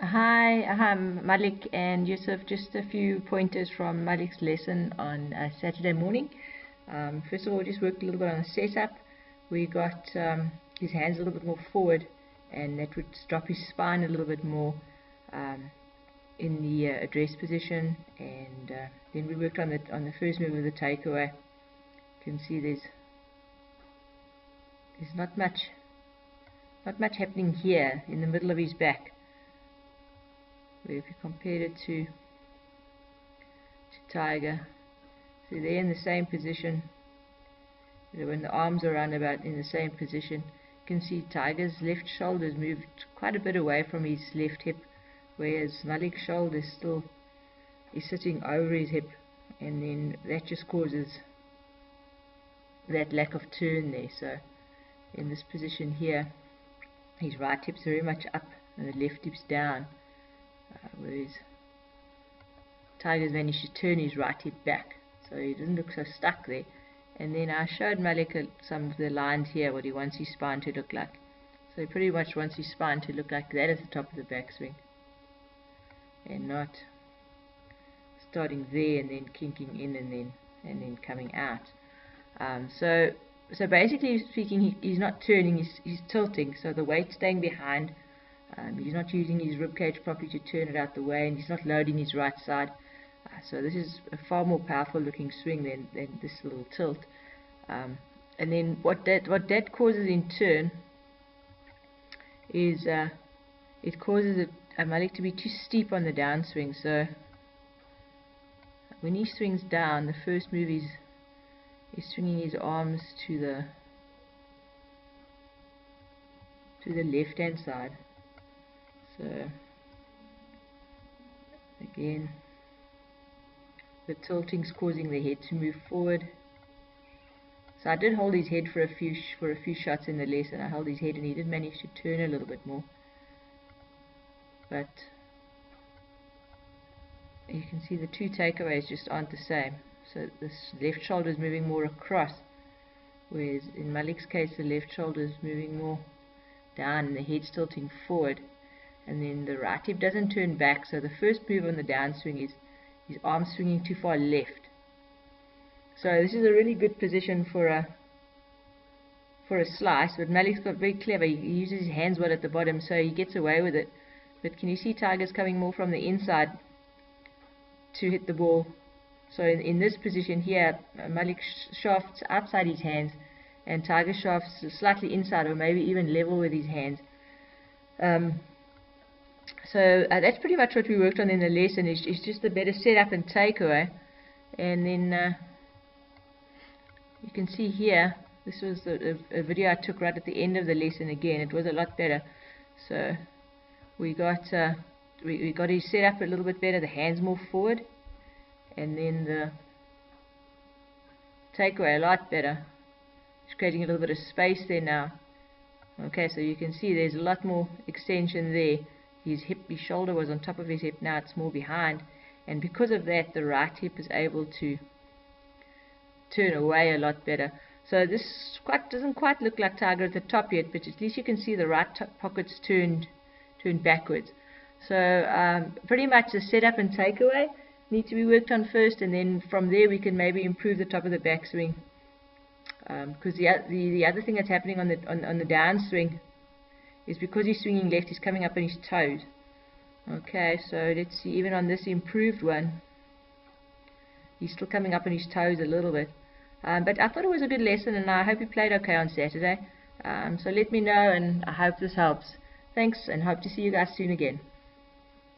Hi, I'm Malik and Yusuf. Just a few pointers from Malik's lesson on Saturday morning. First of all, we just worked a little bit on the setup. We got his hands a little bit more forward, and that would drop his spine a little bit more in the address position. And then we worked on the first move of the takeaway. You can see there's not much happening here in the middle of his back. If you compare it to Tiger, so they're in the same position. When the arms are around about in the same position, you can see Tiger's left shoulder's moved quite a bit away from his left hip, whereas Malik's shoulder still is sitting over his hip, and then that just causes that lack of turn there. So in this position here, his right hip's very much up and the left hip's down. Whereas Tiger's managed to turn his right hip back, so he doesn't look so stuck there. And then I showed Malik some of the lines here, what he wants his spine to look like. So he pretty much wants his spine to look like that at the top of the backswing, and not starting there and then kinking in and then coming out. So basically speaking, he's not turning, he's tilting, so the weight's staying behind. He's not using his ribcage properly to turn it out the way, and he's not loading his right side. So this is a far more powerful looking swing than this little tilt. And then what that causes in turn is it causes a Malik to be too steep on the downswing. So when he swings down, the first move is swinging his arms to the left hand side. So again, the tilting's causing the head to move forward. So I did hold his head for a few shots in the lesson. I held his head and he did manage to turn a little bit more. But you can see the two takeaways just aren't the same. So this left shoulder is moving more across, whereas in Malik's case the left shoulder is moving more down and the head's tilting forward. And then the right hip doesn't turn back, so the first move on the downswing is his arm swinging too far left. So this is a really good position for a slice, but Malik's got very clever. He uses his hands well at the bottom, so he gets away with it. But can you see Tiger's coming more from the inside to hit the ball? So in this position here, Malik's shaft's outside his hands, and Tiger's shaft's slightly inside, or maybe even level with his hands. So that's pretty much what we worked on in the lesson. It's just a better setup and takeaway. And then you can see here, this was a video I took right at the end of the lesson again. It was a lot better. So we got his setup a little bit better, the hands more forward, and then the takeaway a lot better. It's creating a little bit of space there now. Okay, so you can see there's a lot more extension there. His shoulder was on top of his hip, now it's more behind, and because of that the right hip is able to turn away a lot better. So this doesn't quite look like Tiger at the top yet, but at least you can see the right pocket's turned backwards. So pretty much the setup and takeaway need to be worked on first, and then from there we can maybe improve the top of the backswing. Because the other thing that's happening on the downswing is because he's swinging left, he's coming up on his toes. Okay, so let's see, even on this improved one, he's still coming up on his toes a little bit. But I thought it was a good lesson, and I hope you played okay on Saturday. So let me know, and I hope this helps. Thanks, and hope to see you guys soon again.